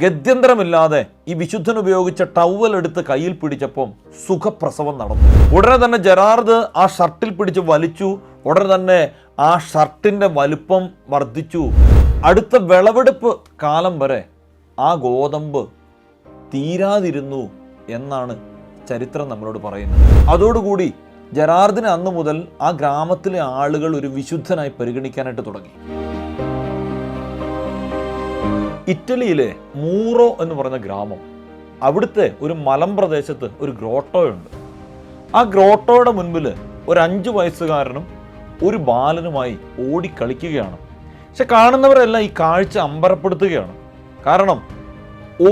ഗത്യന്തരമില്ലാതെ ഈ വിശുദ്ധൻ ഉപയോഗിച്ച ടവൽ എടുത്ത് കയ്യിൽ പിടിച്ചപ്പം സുഖപ്രസവം നടന്നു. ഉടനെ തന്നെ ജെറാർഡ് ആ ഷർട്ടിൽ പിടിച്ച് വലിച്ചു. ഉടനെ തന്നെ ആ ഷർട്ടിൻ്റെ വലുപ്പം വർദ്ധിച്ചു. അടുത്ത വിളവെടുപ്പ് കാലം വരെ ആ ഗോതമ്പ് തീരാതിരുന്നു എന്നാണ് ചരിത്രം നമ്മളോട് പറയുന്നത്. അതോടുകൂടി ജെറാർഡിനെ അന്നു മുതൽ ആ ഗ്രാമത്തിലെ ആളുകൾ ഒരു വിശുദ്ധനായി പരിഗണിക്കാനായിട്ട് തുടങ്ങി. ഇറ്റലിയിലെ മൂറോ എന്ന് പറയുന്ന ഗ്രാമം, അവിടുത്തെ ഒരു മലമ്പ്രദേശത്ത് ഒരു ഗ്രോട്ടോയുണ്ട്. ആ ഗ്രോട്ടോയുടെ മുൻപിൽ ഒരു 5 വയസ്സുകാരനും ഒരു ബാലനുമായി ഓടിക്കളിക്കുകയാണ്. പക്ഷെ കാണുന്നവരെല്ലാം ഈ കാഴ്ച അമ്പരപ്പെടുത്തുകയാണ്. കാരണം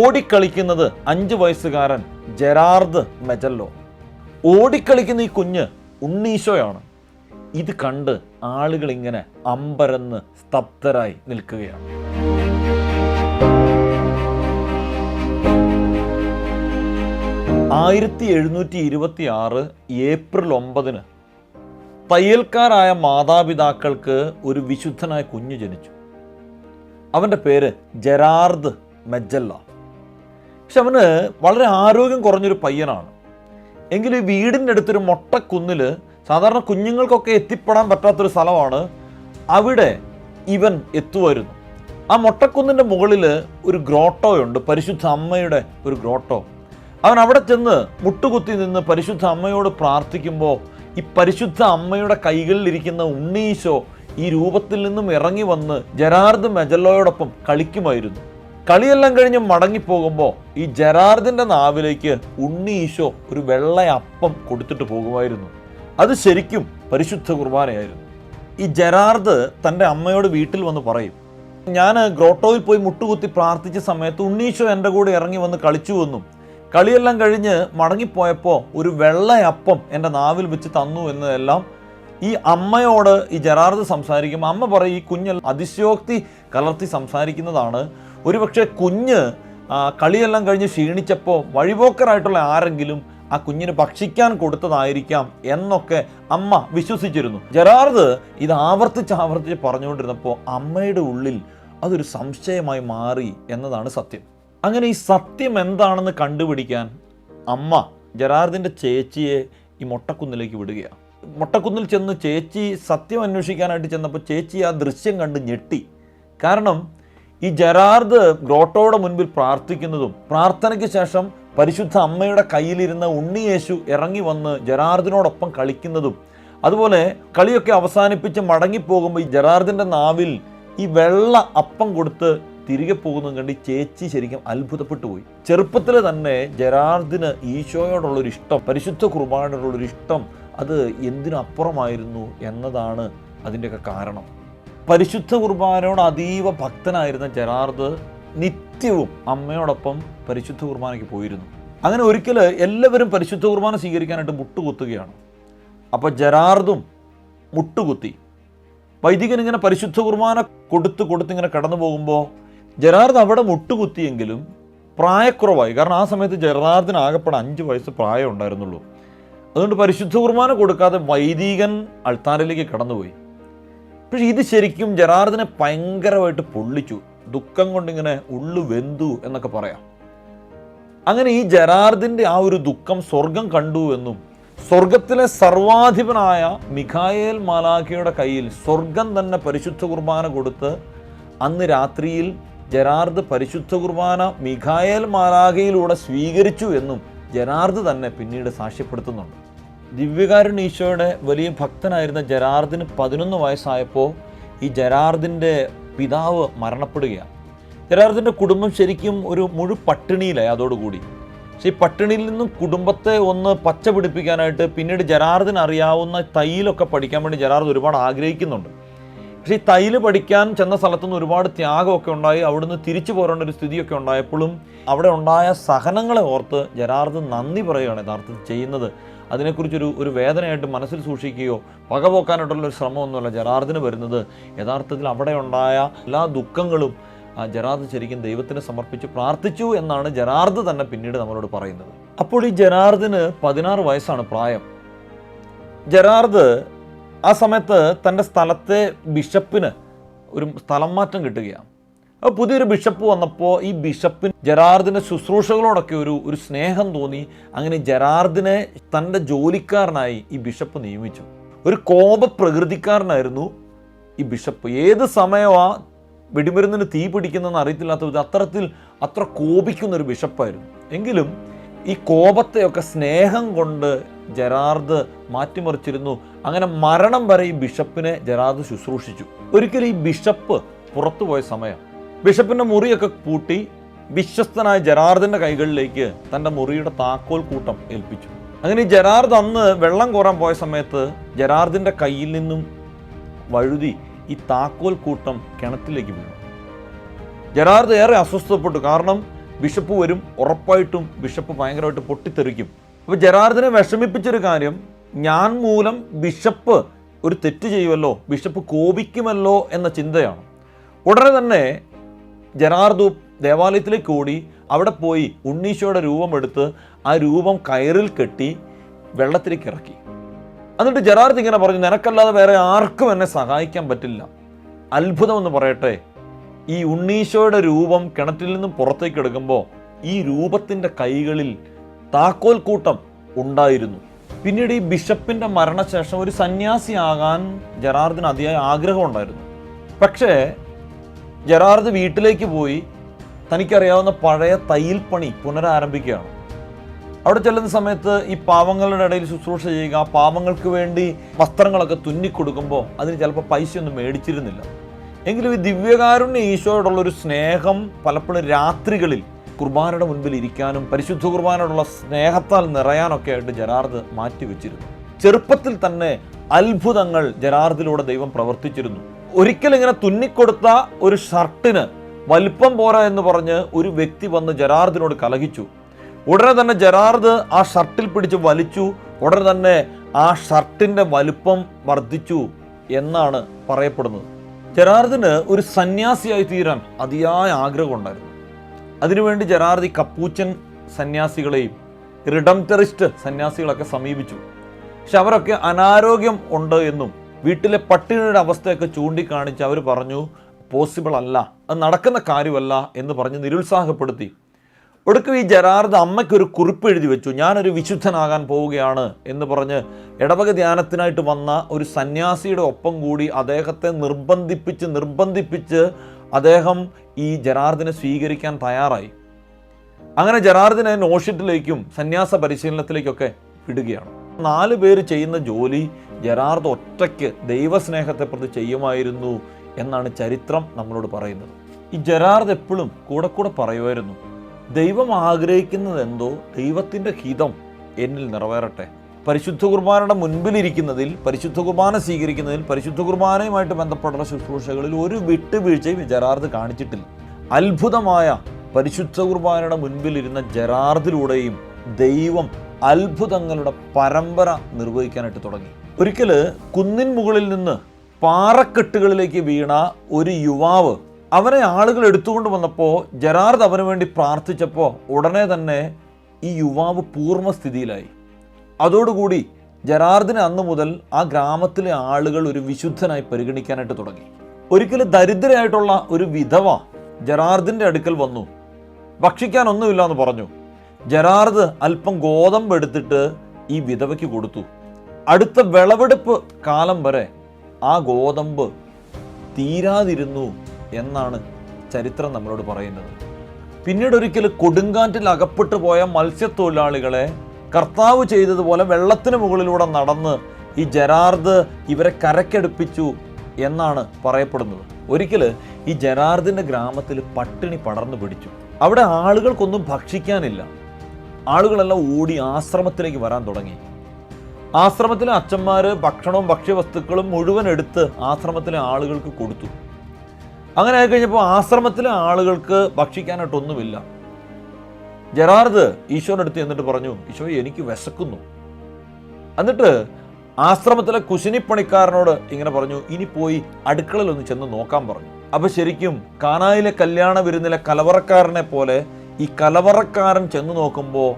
ഓടിക്കളിക്കുന്നത് 5 വയസ്സുകാരൻ ജെറാർഡ് മെജല്ലോ, ഓടിക്കളിക്കുന്ന ഈ കുഞ്ഞ് ഉണ്ണീശോയാണ്. ഇത് കണ്ട് ആളുകൾ ഇങ്ങനെ അമ്പരന്ന് സ്തബ്ധരായി നിൽക്കുകയാണ്. ഏപ്രിൽ 9 തയ്യൽക്കാരായ മാതാപിതാക്കൾക്ക് ഒരു വിശുദ്ധനായ കുഞ്ഞ് ജനിച്ചു. അവൻ്റെ പേര് ജെറാർഡ് മെജല്ല. പക്ഷെ അവന് വളരെ ആരോഗ്യം കുറഞ്ഞൊരു പയ്യനാണ്. എങ്കിലും ഈ വീടിൻ്റെ അടുത്തൊരു മൊട്ടക്കുന്നിൽ, സാധാരണ കുഞ്ഞുങ്ങൾക്കൊക്കെ എത്തിപ്പെടാൻ പറ്റാത്തൊരു സ്ഥലമാണ്, അവിടെ ഇവൻ എത്തുമായിരുന്നു. ആ മൊട്ടക്കുന്നിൻ്റെ മുകളിൽ ഒരു ഗ്രോട്ടോയുണ്ട്, പരിശുദ്ധ അമ്മയുടെ ഒരു ഗ്രോട്ടോ. അവൻ അവിടെ ചെന്ന് മുട്ടുകുത്തി നിന്ന് പരിശുദ്ധ അമ്മയോട് പ്രാർത്ഥിക്കുമ്പോൾ ഈ പരിശുദ്ധ അമ്മയുടെ കൈകളിലിരിക്കുന്ന ഉണ്ണീശോ ഈ രൂപത്തിൽ നിന്നും ഇറങ്ങി വന്ന് ജെറാർഡ് മെജല്ലോയോടൊപ്പം കളിക്കുമായിരുന്നു. കളിയെല്ലാം കഴിഞ്ഞ് മടങ്ങിപ്പോകുമ്പോൾ ഈ ജെറാർഡിൻ്റെ നാവിലേക്ക് ഉണ്ണീശോ ഒരു വെള്ളയപ്പം കൊടുത്തിട്ട് പോകുമായിരുന്നു. അത് ശരിക്കും പരിശുദ്ധ കുർബാനയായിരുന്നു. ഈ ജെറാർഡ് തൻ്റെ അമ്മയോട് വീട്ടിൽ വന്ന് പറയും, ഞാൻ ഗ്രോട്ടോയിൽ പോയി മുട്ടുകുത്തി പ്രാർത്ഥിച്ച സമയത്ത് ഉണ്ണീശോ എൻ്റെ കൂടെ ഇറങ്ങി വന്ന് കളിച്ചു എന്നും, കളിയെല്ലാം കഴിഞ്ഞ് മടങ്ങിപ്പോയപ്പോൾ ഒരു വെള്ളയപ്പം എൻ്റെ നാവിൽ വെച്ച് തന്നു എന്നതെല്ലാം ഈ അമ്മയോട് ഈ ജെറാർഡ് സംസാരിക്കുമ്പോൾ അമ്മ പറയും, ഈ കുഞ്ഞ് അതിശയോക്തി കലർത്തി സംസാരിക്കുന്നതാണ്. ഒരുപക്ഷെ കുഞ്ഞ് കളിയെല്ലാം കഴിഞ്ഞ് ക്ഷീണിച്ചപ്പോൾ വഴിപോക്കരായിട്ടുള്ള ആരെങ്കിലും ആ കുഞ്ഞിന് ഭക്ഷിക്കാൻ കൊടുത്തതായിരിക്കാം എന്നൊക്കെ അമ്മ വിശ്വസിച്ചിരുന്നു. ജെറാർഡ് ഇത് ആവർത്തിച്ച് പറഞ്ഞുകൊണ്ടിരുന്നപ്പോൾ അമ്മയുടെ ഉള്ളിൽ അതൊരു സംശയമായി മാറി എന്നതാണ് സത്യം. അങ്ങനെ ഈ സത്യം എന്താണെന്ന് കണ്ടുപിടിക്കാൻ അമ്മ ജെറാർഡിൻ്റെ ചേച്ചിയെ ഈ മൊട്ടക്കുന്നിലേക്ക് വിടുകയാണ്. മൊട്ടക്കുന്നിൽ ചെന്ന് ചേച്ചി സത്യം അന്വേഷിക്കാനായിട്ട് ചെന്നപ്പോൾ ചേച്ചി ആ ദൃശ്യം കണ്ട് ഞെട്ടി. കാരണം ഈ ജെറാർഡ് ഗ്രോട്ടോയുടെ മുൻപിൽ പ്രാർത്ഥിക്കുന്നതും പ്രാർത്ഥനയ്ക്ക് ശേഷം പരിശുദ്ധ അമ്മയുടെ കയ്യിലിരുന്ന ഉണ്ണിയേശു ഇറങ്ങി വന്ന് ജെറാർഡിനോടൊപ്പം കളിക്കുന്നതും, അതുപോലെ കളിയൊക്കെ അവസാനിപ്പിച്ച് മടങ്ങിപ്പോകുമ്പോൾ ഈ ജെറാർഡിൻ്റെ നാവിൽ ഈ വെള്ള അപ്പം കൊടുത്ത് തിരികെ പോകുന്നതും കണ്ട് ചേച്ചി ശരിക്കും അത്ഭുതപ്പെട്ടു പോയി. ചെറുപ്പത്തിൽ തന്നെ ജെറാർഡിന് ഈശോയോടുള്ളൊരു ഇഷ്ടം, പരിശുദ്ധ കുർബാനയോടുള്ളൊരു ഇഷ്ടം, അത് എന്തിനപ്പുറമായിരുന്നു എന്നതാണ് അതിൻ്റെയൊക്കെ കാരണം. പരിശുദ്ധ കുർബാനയോട് അതീവ ഭക്തനായിരുന്ന ജെറാർഡ് നിത്യവും അമ്മയോടൊപ്പം പരിശുദ്ധ കുർബാനയ്ക്ക് പോയിരുന്നു. അങ്ങനെ ഒരിക്കൽ എല്ലാവരും പരിശുദ്ധ കുർബാന സ്വീകരിക്കാനായിട്ട് മുട്ടുകുത്തുകയാണ്. അപ്പോൾ ജെറാർഡും മുട്ടുകുത്തി. വൈദികൻ ഇങ്ങനെ പരിശുദ്ധ കുർബാന കൊടുത്തിങ്ങനെ കടന്നു പോകുമ്പോൾ ജെറാർഡ് അവിടെ മുട്ടുകുത്തിയെങ്കിലും പ്രായക്കുറവായി. കാരണം ആ സമയത്ത് ജെറാർഡിന് ആകെപ്പെടെ 5 വയസ്സ് പ്രായം ഉണ്ടായിരുന്നുള്ളൂ. അതുകൊണ്ട് പരിശുദ്ധ കുർബാന കൊടുക്കാതെ വൈദികൻ അൾത്താരയിലേക്ക് കടന്നുപോയി. പക്ഷേ ഇത് ശരിക്കും ജെറാർഡിനെ ഭയങ്കരമായിട്ട് പൊള്ളിച്ചു. ദുഃഖം കൊണ്ടിങ്ങനെ ഉള്ളു വെന്തു എന്നൊക്കെ പറയാം. അങ്ങനെ ഈ ജെറാർഡിൻ്റെ ആ ഒരു ദുഃഖം സ്വർഗം കണ്ടു എന്നും, സ്വർഗത്തിലെ സർവാധിപനായ മിഖായേൽ മാലാഖയുടെ കയ്യിൽ സ്വർഗം തന്നെ പരിശുദ്ധ കുർബാന കൊടുത്ത് അന്ന് രാത്രിയിൽ ജെറാർഡ് പരിശുദ്ധ കുർബാന മിഖായേൽ മാലാഖയിലൂടെ സ്വീകരിച്ചു എന്നും ജെറാർഡ് തന്നെ പിന്നീട് സാക്ഷ്യപ്പെടുത്തുന്നുണ്ട്. ദിവ്യകാരുണ്യ ഈശോയുടെ വലിയ ഭക്തനായിരുന്ന ജെറാർഡിന് 11 വയസ്സായപ്പോൾ ഈ ജെറാർഡിൻ്റെ പിതാവ് മരണപ്പെടുകയാണ്. ജെറാർഡിൻ്റെ കുടുംബം ശരിക്കും ഒരു പട്ടിണിയിലായി അതോടുകൂടി. പക്ഷേ ഈ പട്ടിണിയിൽ നിന്നും കുടുംബത്തെ ഒന്ന് പച്ച പിടിപ്പിക്കാനായിട്ട് പിന്നീട് ജെറാർഡിന് അറിയാവുന്ന തയ്യലൊക്കെ പഠിക്കാൻ വേണ്ടി ജെറാർഡ് ഒരുപാട് ആഗ്രഹിക്കുന്നുണ്ട്. പക്ഷേ ഈ തയ്യൽ പഠിക്കാൻ ചെന്ന സ്ഥലത്തുനിന്ന് ഒരുപാട് ത്യാഗമൊക്കെ ഉണ്ടായി. അവിടുന്ന് തിരിച്ചു പോരേണ്ട ഒരു സ്ഥിതിയൊക്കെ ഉണ്ടായപ്പോഴും അവിടെ ഉണ്ടായ സഹനങ്ങളെ ഓർത്ത് ജെറാർഡ് നന്ദി പറയുകയാണ് യഥാർത്ഥത്തിൽ ചെയ്യുന്നത്. അതിനെക്കുറിച്ചൊരു വേദനയായിട്ട് മനസ്സിൽ സൂക്ഷിക്കുകയോ പകപോക്കാനായിട്ടുള്ളൊരു ശ്രമമൊന്നുമല്ല ജെറാർഡിന് വരുന്നത്. യഥാർത്ഥത്തിൽ അവിടെ ഉണ്ടായ എല്ലാ ദുഃഖങ്ങളും ജെറാർഡ് ശരിക്കും ദൈവത്തിന് സമർപ്പിച്ച് പ്രാർത്ഥിച്ചു എന്നാണ് ജെറാർഡ് തന്നെ പിന്നീട് നമ്മളോട് പറയുന്നത്. അപ്പോൾ ഈ ജെറാർഡിന് 16 വയസ്സാണ് പ്രായം. ജെറാർഡ് ആ സമയത്ത് തൻ്റെ സ്ഥലത്തെ ബിഷപ്പിന് ഒരു സ്ഥലം മാറ്റം കിട്ടുകയാണ്. അപ്പോൾ പുതിയൊരു ബിഷപ്പ് വന്നപ്പോൾ ഈ ബിഷപ്പിന് ജെറാർഡിൻ്റെ ശുശ്രൂഷകളോടൊക്കെ ഒരു സ്നേഹം തോന്നി. അങ്ങനെ ജെറാർഡിനെ തൻ്റെ ജോലിക്കാരനായി ഈ ബിഷപ്പ് നിയമിച്ചു. ഒരു കോപപ്രകൃതിക്കാരനായിരുന്നു ഈ ബിഷപ്പ്. ഏത് സമയമാ വെടിമരുന്നിന് തീ പിടിക്കുന്നതെന്ന് അറിയത്തില്ലാത്ത വിധം അത്ര കോപിക്കുന്നൊരു ബിഷപ്പായിരുന്നു. എങ്കിലും ഈ കോപത്തെയൊക്കെ സ്നേഹം കൊണ്ട് ജെറാർഡ് മാറ്റിമറിച്ചിരുന്നു. അങ്ങനെ മരണം വരെ ഈ ബിഷപ്പിനെ ജെറാർഡ് ശുശ്രൂഷിച്ചു. ഒരിക്കലും ഈ ബിഷപ്പ് പുറത്തുപോയ സമയം ബിഷപ്പിൻ്റെ മുറിയൊക്കെ പൂട്ടി വിശ്വസ്തനായ ജെറാർഡിൻ്റെ കൈകളിലേക്ക് തൻ്റെ മുറിയുടെ താക്കോൽ കൂട്ടം ഏൽപ്പിച്ചു. അങ്ങനെ ഈ ജെറാർഡ് അന്ന് വെള്ളം കോരാൻ പോയ സമയത്ത് ജെറാർഡിൻ്റെ കയ്യിൽ നിന്നും വഴുതി ഈ താക്കോൽ കൂട്ടം കിണറ്റിലേക്ക് വീണു. ജെറാർഡ് ഏറെ അസ്വസ്ഥപ്പെട്ടു. കാരണം ബിഷപ്പ് വരും, ഉറപ്പായിട്ടും ബിഷപ്പ് ഭയങ്കരമായിട്ട് പൊട്ടിത്തെറിക്കും. അപ്പോൾ ജെറാർഡിനെ വിഷമിപ്പിച്ചൊരു കാര്യം, ഞാൻ മൂലം ബിഷപ്പ് ഒരു തെറ്റ് ചെയ്യുമല്ലോ, ബിഷപ്പ് കോപിക്കുമല്ലോ എന്ന ചിന്തയാണ്. ഉടനെ തന്നെ ജെറാർഡ് ദേവാലയത്തിലേക്ക് ഓടി അവിടെ പോയി ഉണ്ണീശോയുടെ രൂപമെടുത്ത് ആ രൂപം കയറിൽ കെട്ടി വെള്ളത്തിലേക്ക് ഇറക്കി. എന്നിട്ട് ജെറാർഡ് ഇങ്ങനെ പറഞ്ഞു, നിനക്കല്ലാതെ വേറെ ആർക്കും എന്നെ സഹായിക്കാൻ പറ്റില്ല. അത്ഭുതമെന്ന് പറയട്ടെ, ഈ ഉണ്ണീശോയുടെ രൂപം കിണറ്റിൽ നിന്നും പുറത്തേക്ക് എടുക്കുമ്പോൾ ഈ രൂപത്തിൻ്റെ കൈകളിൽ താക്കോൽ കൂട്ടം ഉണ്ടായിരുന്നു. പിന്നീട് ഈ ബിഷപ്പിൻ്റെ മരണശേഷം ഒരു സന്യാസിയാകാൻ ജെറാർഡിന് അതിയായ ആഗ്രഹമുണ്ടായിരുന്നു. പക്ഷേ ജെറാർഡ് വീട്ടിലേക്ക് പോയി തനിക്കറിയാവുന്ന പഴയ തയ്യൽ പണി പുനരാരംഭിക്കുകയാണ്. അവിടെ ചെല്ലുന്ന സമയത്ത് ഈ പാവങ്ങളുടെ ഇടയിൽ ശുശ്രൂഷ ചെയ്യുക, പാവങ്ങൾക്ക് വേണ്ടി വസ്ത്രങ്ങളൊക്കെ തുന്നിക്കൊടുക്കുമ്പോൾ അതിന് ചിലപ്പോൾ പൈസയൊന്നും മേടിച്ചിരുന്നില്ല. എങ്കിലും ഈ ദിവ്യകാരുണ്യ ഈശോയോടുള്ളൊരു സ്നേഹം പലപ്പോഴും രാത്രികളിൽ കുർബാനയുടെ മുൻപിൽ ഇരിക്കാനും പരിശുദ്ധ കുർബാനയോടുള്ള സ്നേഹത്താൽ നിറയാനൊക്കെ ആയിട്ട് ജെറാർഡ് മാറ്റിവെച്ചിരുന്നു. ചെറുപ്പത്തിൽ തന്നെ അത്ഭുതങ്ങൾ ജെറാർഡിലൂടെ ദൈവം പ്രവർത്തിച്ചിരുന്നു. ഒരിക്കൽ ഇങ്ങനെ തുന്നിക്കൊടുത്ത ഒരു ഷർട്ടിന് വലിപ്പം പോരാ എന്ന് പറഞ്ഞ് ഒരു വ്യക്തി വന്ന് ജെറാർഡിനോട് കലഹിച്ചു. ഉടനെ തന്നെ ജെറാർഡ് ആ ഷർട്ടിൽ പിടിച്ച് വലിച്ചു. ഉടനെ തന്നെ ആ ഷർട്ടിൻ്റെ വലിപ്പം വർദ്ധിച്ചു എന്നാണ് പറയപ്പെടുന്നത്. ജെറാർഡിന് ഒരു സന്യാസിയായി തീരാൻ അതിയായ ആഗ്രഹമുണ്ടായിരുന്നു. അതിനുവേണ്ടി ജെറാർഡ് ഈ കപ്പൂച്ചൻ സന്യാസികളെയും റിഡംറ്ററിസ്റ്റ് സന്യാസികളൊക്കെ സമീപിച്ചു. പക്ഷെ അവരൊക്കെ അനാരോഗ്യം ഉണ്ട് എന്നും വീട്ടിലെ പട്ടിണിയുടെ അവസ്ഥയൊക്കെ ചൂണ്ടിക്കാണിച്ച് അവർ പറഞ്ഞു പോസിബിൾ അല്ല, അത് നടക്കുന്ന കാര്യമല്ല എന്ന് പറഞ്ഞ് നിരുത്സാഹപ്പെടുത്തി. ഒടുക്കം ഈ ജെറാർഡ് അമ്മയ്ക്കൊരു കുറിപ്പ് എഴുതി വെച്ചു, ഞാനൊരു വിശുദ്ധനാകാൻ പോവുകയാണ് എന്ന് പറഞ്ഞ് ഇടവക ധ്യാനത്തിനായിട്ട് വന്ന ഒരു സന്യാസിയുടെ ഒപ്പം കൂടി അദ്ദേഹത്തെ നിർബന്ധിപ്പിച്ച് അദ്ദേഹം ഈ ജെറാർഡിനെ സ്വീകരിക്കാൻ തയ്യാറായി. അങ്ങനെ ജെറാർഡിനെ നോഷിറ്റിലേക്കും സന്യാസ പരിശീലനത്തിലേക്കൊക്കെ വിടുകയാണ്. 4 പേര് ചെയ്യുന്ന ജോലി ജെറാർഡ് ഒറ്റയ്ക്ക് ദൈവസ്നേഹത്തെ പ്രതി ചെയ്യുമായിരുന്നു എന്നാണ് ചരിത്രം നമ്മളോട് പറയുന്നത്. ഈ ജെറാർഡ് എപ്പോഴും കൂടെ പറയുമായിരുന്നു, ദൈവം ആഗ്രഹിക്കുന്നത് എന്തോ ദൈവത്തിൻ്റെ ഹിതം എന്നിൽ നിറവേറട്ടെ. പരിശുദ്ധ കുർബാനയുടെ മുൻപിലിരിക്കുന്നതിൽ, പരിശുദ്ധ കുർബാന സ്വീകരിക്കുന്നതിൽ, പരിശുദ്ധ കുർബാനയുമായിട്ട് ബന്ധപ്പെട്ട ശുശ്രൂഷകളിൽ ഒരു വിട്ടുവീഴ്ചയും ജെറാർഡ് കാണിച്ചിട്ടില്ല. അത്ഭുതമായ പരിശുദ്ധ കുർബാനയുടെ മുൻപിലിരുന്ന ജെറാർഡിലൂടെയും ദൈവം അത്ഭുതങ്ങളുടെ പരമ്പര നിർവഹിക്കാനായിട്ട് തുടങ്ങി. ഒരിക്കൽ കുന്നിൻ മുകളിൽ നിന്ന് പാറക്കെട്ടുകളിലേക്ക് വീണ ഒരു യുവാവ്, അവനെ ആളുകൾ എടുത്തുകൊണ്ട് വന്നപ്പോൾ ജെറാർഡ് അവന് വേണ്ടി പ്രാർത്ഥിച്ചപ്പോൾ ഉടനെ തന്നെ ഈ യുവാവ് പൂർവ്വസ്ഥിതിയിലായി. അതോടുകൂടി ജെറാർഡിനെ അന്ന് മുതൽ ആ ഗ്രാമത്തിലെ ആളുകൾ ഒരു വിശുദ്ധനായി പരിഗണിക്കാനായിട്ട് തുടങ്ങി. ഒരിക്കലും ദരിദ്രയായിട്ടുള്ള ഒരു വിധവ ജെറാർഡിൻ്റെ അടുക്കൽ വന്നു. ഭക്ഷിക്കാനൊന്നുമില്ല എന്ന് പറഞ്ഞു. ജെറാർഡ് അല്പം ഗോതമ്പ് എടുത്തിട്ട് ഈ വിധവയ്ക്ക് കൊടുത്തു. അടുത്ത വിളവെടുപ്പ് കാലം വരെ ആ ഗോതമ്പ് തീരാതിരുന്നു എന്നാണ് ചരിത്രം നമ്മളോട് പറയുന്നത്. പിന്നീട് ഒരിക്കൽ കൊടുങ്കാറ്റിൽ അകപ്പെട്ടു പോയ മത്സ്യത്തൊഴിലാളികളെ കർത്താവ് ചെയ്തതുപോലെ വെള്ളത്തിന് മുകളിലൂടെ നടന്ന് ഈ ജെറാർഡ് ഇവരെ കരക്കടുപ്പിച്ചു എന്നാണ് പറയപ്പെടുന്നത്. ഒരിക്കൽ ഈ ജെറാർഡിൻ്റെ ഗ്രാമത്തിൽ പട്ടിണി പടർന്നു പിടിച്ചു. അവിടെ ആളുകൾക്കൊന്നും ഭക്ഷിക്കാനില്ല. ആളുകളെല്ലാം ഓടി ആശ്രമത്തിലേക്ക് വരാൻ തുടങ്ങി. ആശ്രമത്തിലെ അച്ഛന്മാർ ഭക്ഷണവും ഭക്ഷ്യവസ്തുക്കളും മുഴുവൻ എടുത്ത് ആശ്രമത്തിലെ ആളുകൾക്ക് കൊടുത്തു. അങ്ങനെ ആയിക്കഴിഞ്ഞപ്പോൾ ആശ്രമത്തിലെ ആളുകൾക്ക് ഭക്ഷിക്കാനായിട്ടൊന്നുമില്ല. ജെറാർഡ് ഈശോയുടെ അടുത്ത് എന്നിട്ട് പറഞ്ഞു, ഈശോ എനിക്ക് വിശക്കുന്നു. എന്നിട്ട് ആശ്രമത്തിലെ കുശിനിപ്പണിക്കാരനോട് ഇങ്ങനെ പറഞ്ഞു, ഇനി പോയി അടുക്കളയിൽ ഒന്ന് ചെന്ന് നോക്കാൻ പറഞ്ഞു. അപ്പൊ ശരിക്കും കാനായിലെ കല്യാണ വിരുന്നിലെ കലവറക്കാരനെ പോലെ ഈ കലവറക്കാരൻ ചെന്ന് നോക്കുമ്പോൾ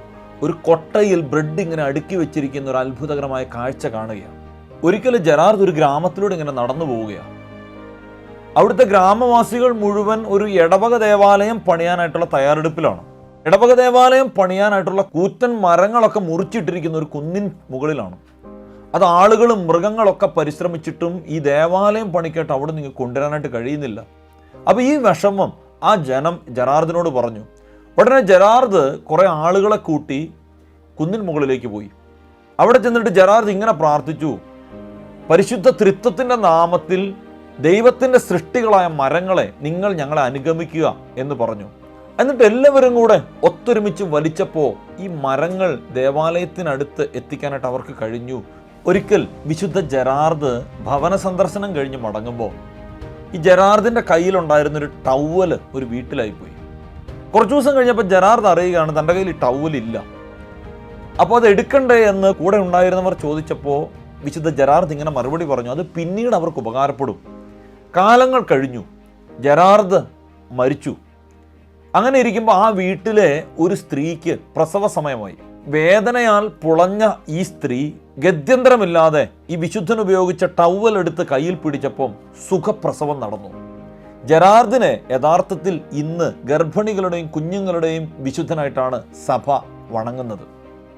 ഒരു കൊട്ടയിൽ ബ്രെഡ് ഇങ്ങനെ അടുക്കി വെച്ചിരിക്കുന്ന ഒരു അത്ഭുതകരമായ കാഴ്ച കാണുകയാണ്. ഒരിക്കലും ജെറാർഡ് ഒരു ഗ്രാമത്തിലൂടെ ഇങ്ങനെ നടന്നു പോവുകയാണ്. അവിടുത്തെ ഗ്രാമവാസികൾ മുഴുവൻ ഒരു ഇടവക ദേവാലയം പണിയാനായിട്ടുള്ള തയ്യാറെടുപ്പിലാണ്. ഇടവക ദേവാലയം പണിയാനായിട്ടുള്ള കൂറ്റൻ മരങ്ങളൊക്കെ മുറിച്ചിട്ടിരിക്കുന്ന ഒരു കുന്നിൻ മുകളിലാണ്. അത് ആളുകളും മൃഗങ്ങളൊക്കെ പരിശ്രമിച്ചിട്ടും ഈ ദേവാലയം പണിക്കായിട്ട് അവിടെ നിന്ന് കൊണ്ടുവരാനായിട്ട് കഴിയുന്നില്ല. അപ്പോൾ ഈ വിഷമം ആ ജനം ജെറാർദിനോട് പറഞ്ഞു. ഉടനെ ജെറാർദ് കുറേ ആളുകളെ കൂട്ടി കുന്നിൻ മുകളിലേക്ക് പോയി. അവിടെ ചെന്നിട്ട് ജെറാർദ് ഇങ്ങനെ പ്രാർത്ഥിച്ചു, പരിശുദ്ധ ത്രിത്വത്തിൻ്റെ നാമത്തിൽ ദൈവത്തിൻ്റെ സൃഷ്ടികളായ മരങ്ങളെ നിങ്ങൾ ഞങ്ങളെ അനുഗമിക്കുക എന്ന് പറഞ്ഞു. എന്നിട്ട് എല്ലാവരും കൂടെ ഒത്തൊരുമിച്ച് വലിച്ചപ്പോൾ ഈ മരങ്ങൾ ദേവാലയത്തിനടുത്ത് എത്തിക്കാനായിട്ട് അവർക്ക് കഴിഞ്ഞു. ഒരിക്കൽ വിശുദ്ധ ജെറാർദ് ഭവന സന്ദർശനം കഴിഞ്ഞ് മടങ്ങുമ്പോൾ ഈ ജെറാർദിൻ്റെ കയ്യിലുണ്ടായിരുന്നൊരു ടവല് ഒരു വീട്ടിലായിപ്പോയി. കുറച്ച് ദിവസം കഴിഞ്ഞപ്പോൾ ജെറാർദ് അറിയുകയാണ് തൻ്റെ കയ്യിൽ ഈ ടവലില്ല. അപ്പോൾ അത് എടുക്കണ്ടേ എന്ന് കൂടെ ഉണ്ടായിരുന്നവർ ചോദിച്ചപ്പോൾ വിശുദ്ധ ജെറാർദ് ഇങ്ങനെ മറുപടി പറഞ്ഞു, അത് പിന്നീട് അവർക്ക് ഉപകാരപ്പെടും. കാലങ്ങൾ കഴിഞ്ഞു, ജെറാർദ് മരിച്ചു. അങ്ങനെ ഇരിക്കുമ്പോൾ ആ വീട്ടിലെ ഒരു സ്ത്രീക്ക് പ്രസവ സമയമായി. വേദനയാൽ പുളഞ്ഞ ഈ സ്ത്രീ ഗത്യന്തരമില്ലാതെ ഈ വിശുദ്ധൻ ഉപയോഗിച്ച ടവൽ എടുത്ത് കയ്യിൽ പിടിച്ചപ്പം സുഖപ്രസവം നടന്നു. ജെറാർദിനെ യഥാർത്ഥത്തിൽ ഇന്ന് ഗർഭിണികളുടെയും കുഞ്ഞുങ്ങളുടെയും വിശുദ്ധനായിട്ടാണ് സഭ വണങ്ങുന്നത്.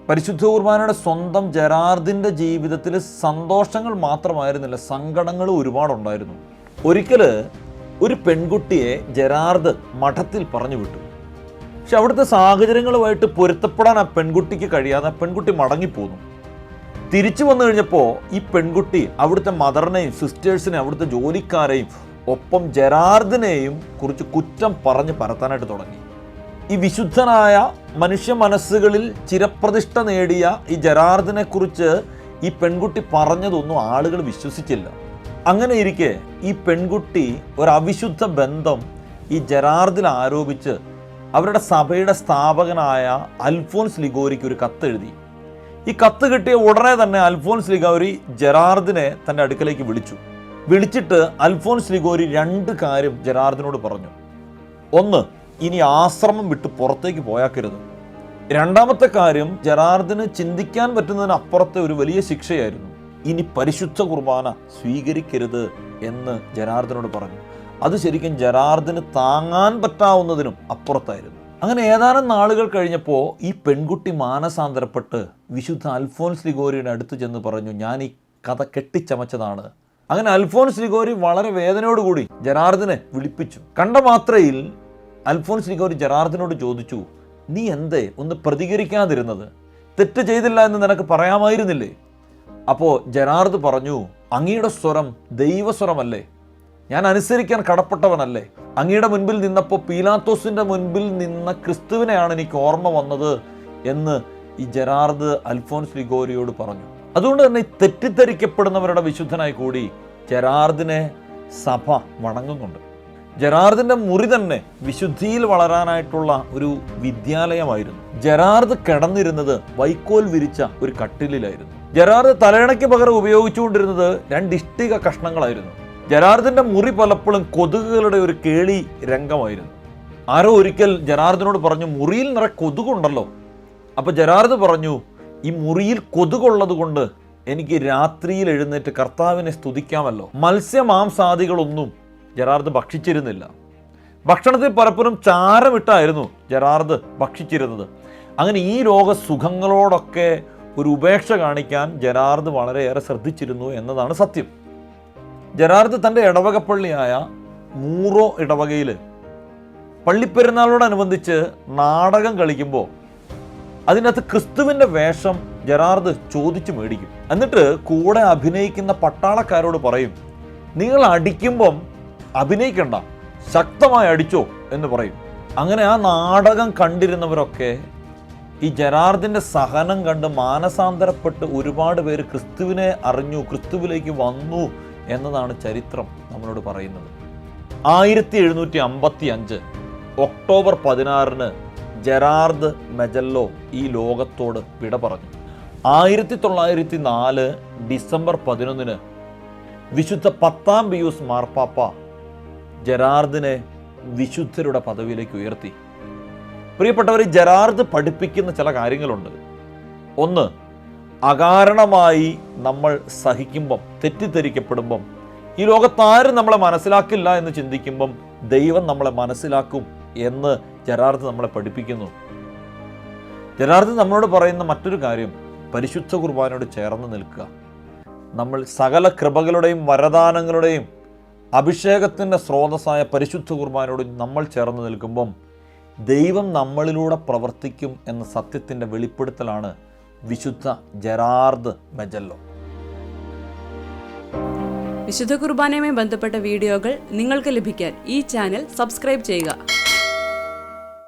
പരിശുദ്ധ കുർബാനയുടെ സ്വന്തം ജെറാർദിൻ്റെ ജീവിതത്തിൽ സന്തോഷങ്ങൾ മാത്രമായിരുന്നില്ല, സങ്കടങ്ങളും ഒരുപാടുണ്ടായിരുന്നു. ഒരിക്കൽ ഒരു പെൺകുട്ടിയെ ജെറാർദ് മഠത്തിൽ പറഞ്ഞു വിട്ടു. പക്ഷെ അവിടുത്തെ സാഹചര്യങ്ങളുമായിട്ട് പൊരുത്തപ്പെടാൻ ആ പെൺകുട്ടിക്ക് കഴിയാതെ പെൺകുട്ടി മടങ്ങിപ്പോന്നു. തിരിച്ചു വന്നു കഴിഞ്ഞപ്പോൾ ഈ പെൺകുട്ടി അവിടുത്തെ മദറിനെയും സിസ്റ്റേഴ്സിനെയും അവിടുത്തെ ജോലിക്കാരെയും ഒപ്പം ജെറാർദിനെയും കുറിച്ച് കുറ്റം പറഞ്ഞ് പരത്താനായിട്ട് തുടങ്ങി. ഈ വിശുദ്ധനായ മനുഷ്യ മനസ്സുകളിൽ ചിരപ്രതിഷ്ഠ നേടിയ ഈ ജെറാർദിനെ കുറിച്ച് ഈ പെൺകുട്ടി പറഞ്ഞതൊന്നും ആളുകൾ വിശ്വസിച്ചില്ല. അങ്ങനെ ഇരിക്കെ ഈ പെൺകുട്ടി ഒരു അവിശുദ്ധ ബന്ധം ഈ ജെറാർദിൽ ആരോപിച്ച് അവരുടെ സഭയുടെ സ്ഥാപകനായ അൽഫോൻസ് ലിഗോരിക്ക് ഒരു കത്തെഴുതി. ഈ കത്ത് കിട്ടിയ ഉടനെ തന്നെ അൽഫോൻസ് ലിഗോരി ജെറാർദിനെ തൻ്റെ അടുക്കലേക്ക് വിളിച്ചിട്ട് അൽഫോൻസ് ലിഗോരി 2 കാര്യം ജെറാർദിനോട് പറഞ്ഞു. ഒന്ന്, ഇനി ആശ്രമം വിട്ട് പുറത്തേക്ക് പോയാക്കരുത്. രണ്ടാമത്തെ കാര്യം, ജെറാർദിന് ചിന്തിക്കാൻ പറ്റുന്നതിനപ്പുറത്തെ ഒരു വലിയ ശിക്ഷയായിരുന്നു. ഇനി പരിശുദ്ധ കുർബാന സ്വീകരിക്കരുത് എന്ന് ജെറാർദിനോട് പറഞ്ഞു. അത് ശരിക്കും ജെറാർദിന് താങ്ങാൻ പറ്റാവുന്നതിനും അപ്പുറത്തായിരുന്നു. അങ്ങനെ ഏതാനും നാളുകൾ കഴിഞ്ഞപ്പോൾ ഈ പെൺകുട്ടി മാനസാന്തരപ്പെട്ട് വിശുദ്ധ അൽഫോൻസ് ലിഗോരിയുടെ അടുത്ത് ചെന്ന് പറഞ്ഞു, ഞാൻ ഈ കഥ കെട്ടിച്ചമച്ചതാണ്. അങ്ങനെ അൽഫോൻസ് ലിഗോരി വളരെ വേദനയോടുകൂടി ജെറാർദിനെ വിളിപ്പിച്ചു. കണ്ട മാത്രയിൽ അൽഫോൻസ് ലിഗോരി ജെറാർദിനോട് ചോദിച്ചു, നീ എന്തേ ഒന്ന് പ്രതികരിക്കാതിരുന്നത്? തെറ്റ് ചെയ്തില്ല എന്ന് നിനക്ക് പറയാമായിരുന്നില്ലേ? അപ്പോൾ ജെറാർദ് പറഞ്ഞു, അങ്ങയുടെ സ്വരം ദൈവസ്വരമല്ലേ, ഞാൻ അനുസരിക്കാൻ കടപ്പെട്ടവനല്ലേ? അങ്ങയുടെ മുൻപിൽ നിന്നപ്പോൾ പീലാത്തോസിൻ്റെ മുൻപിൽ നിന്ന ക്രിസ്തുവിനെയാണ് എനിക്ക് ഓർമ്മ വന്നത് എന്ന് ഈ ജെറാർദ് അൽഫോൻസ് ലിഗോരിയോട് പറഞ്ഞു. അതുകൊണ്ട് തന്നെ തെറ്റിദ്ധരിക്കപ്പെടുന്നവരുടെ വിശുദ്ധനായി കൂടി ജെറാർദിനെ സഭ വണങ്ങുന്നുണ്ട്. ജെറാർദിൻ്റെ മുറി തന്നെ വിശുദ്ധിയിൽ വളരാനായിട്ടുള്ള ഒരു വിദ്യാലയമായിരുന്നു. ജെറാർദ് കിടന്നിരുന്നത് വൈക്കോൽ വിരിച്ച ഒരു കട്ടിലിലായിരുന്നു. ജെറാർദ് തലയണയ്ക്ക് പകരം ഉപയോഗിച്ചുകൊണ്ടിരുന്നത് 2 ഇഷ്ടിക കഷ്ണങ്ങളായിരുന്നു. ജെറാർദിൻ്റെ മുറി പലപ്പോഴും കൊതുകുകളുടെ ഒരു കേളി രംഗമായിരുന്നു. ആരോ ഒരിക്കൽ ജെറാർദിനോട് പറഞ്ഞു, മുറിയിൽ നിറയെ കൊതുകുണ്ടല്ലോ. അപ്പോൾ ജെറാർദ് പറഞ്ഞു, ഈ മുറിയിൽ കൊതുകുള്ളത് കൊണ്ട് എനിക്ക് രാത്രിയിൽ എഴുന്നേറ്റ് കർത്താവിനെ സ്തുതിക്കാമല്ലോ. മത്സ്യമാംസാദികളൊന്നും ജെറാർദ് ഭക്ഷിച്ചിരുന്നില്ല. ഭക്ഷണത്തിൽ പലപ്പോഴും ചാരമിട്ടായിരുന്നു ജെറാർദ് ഭക്ഷിച്ചിരുന്നത്. അങ്ങനെ ഈ ലോക സുഖങ്ങളോടൊക്കെ ഒരു ഉപേക്ഷ കാണിക്കാൻ ജെറാർദ് വളരെയേറെ ശ്രദ്ധിച്ചിരുന്നു എന്നതാണ് സത്യം. ജെറാർദ് തൻ്റെ ഇടവകപ്പള്ളിയായ മൂറോ ഇടവകയിൽ പള്ളിപ്പെരുന്നാളോടനുബന്ധിച്ച് നാടകം കളിക്കുമ്പോൾ അതിനകത്ത് ക്രിസ്തുവിൻ്റെ വേഷം ജെറാർദ് ചോദിച്ചു മേടിക്കും. എന്നിട്ട് കൂടെ അഭിനയിക്കുന്ന പട്ടാളക്കാരോട് പറയും, നിങ്ങൾ അടിക്കുമ്പം അഭിനയിക്കണ്ട, ശക്തമായി അടിച്ചോ എന്ന് പറയും. അങ്ങനെ ആ നാടകം കണ്ടിരുന്നവരൊക്കെ ഈ ജെറാർദിൻ്റെ സഹനം കണ്ട് മാനസാന്തരപ്പെട്ട് ഒരുപാട് പേര് ക്രിസ്തുവിനെ അറിഞ്ഞു, ക്രിസ്തുവിലേക്ക് വന്നു എന്നതാണ് ചരിത്രം നമ്മളോട് പറയുന്നത്. 1755 ഒക്ടോബർ 16 ജെറാർദ് മെജല്ലോ ഈ ലോകത്തോട് വിട പറഞ്ഞു. 1904 ഡിസംബർ 11 വിശുദ്ധ 10-ാം പിയൂസ് മാർപ്പാപ്പ ജെറാർദിനെ വിശുദ്ധരുടെ പദവിയിലേക്ക് ഉയർത്തി. പ്രിയപ്പെട്ടവർ, ജെറാർദ് പഠിപ്പിക്കുന്ന ചില കാര്യങ്ങളുണ്ട്. ഒന്ന്, അകാരണമായി നമ്മൾ സഹിക്കുമ്പം, തെറ്റിദ്ധരിക്കപ്പെടുമ്പം ഈ ലോകത്താരും നമ്മളെ മനസ്സിലാക്കില്ല എന്ന് ചിന്തിക്കുമ്പം ദൈവം നമ്മളെ മനസ്സിലാക്കും എന്ന് ജെറാർഡ് നമ്മളെ പഠിപ്പിക്കുന്നു. ജെറാർഡ് നമ്മളോട് പറയുന്ന മറ്റൊരു കാര്യം, പരിശുദ്ധ കുർബാനയോട് ചേർന്ന് നിൽക്കുക. നമ്മൾ സകല കൃപകളുടെയും വരദാനങ്ങളുടെയും അഭിഷേകത്തിൻ്റെ സ്രോതസ്സായ പരിശുദ്ധ കുർബാനയോട് നമ്മൾ ചേർന്ന് നിൽക്കുമ്പം ദൈവം നമ്മളിലൂടെ പ്രവർത്തിക്കും എന്ന സത്യത്തിൻ്റെ വെളിപ്പെടുത്തലാണ് വിശുദ്ധ ജെറാർഡ് മെജല്ലോ. വിശുദ്ധ കുർബാനയുമായി ബന്ധപ്പെട്ട വീഡിയോകൾ നിങ്ങൾക്ക് ലഭിക്കാൻ ഈ ചാനൽ സബ്സ്ക്രൈബ് ചെയ്യുക.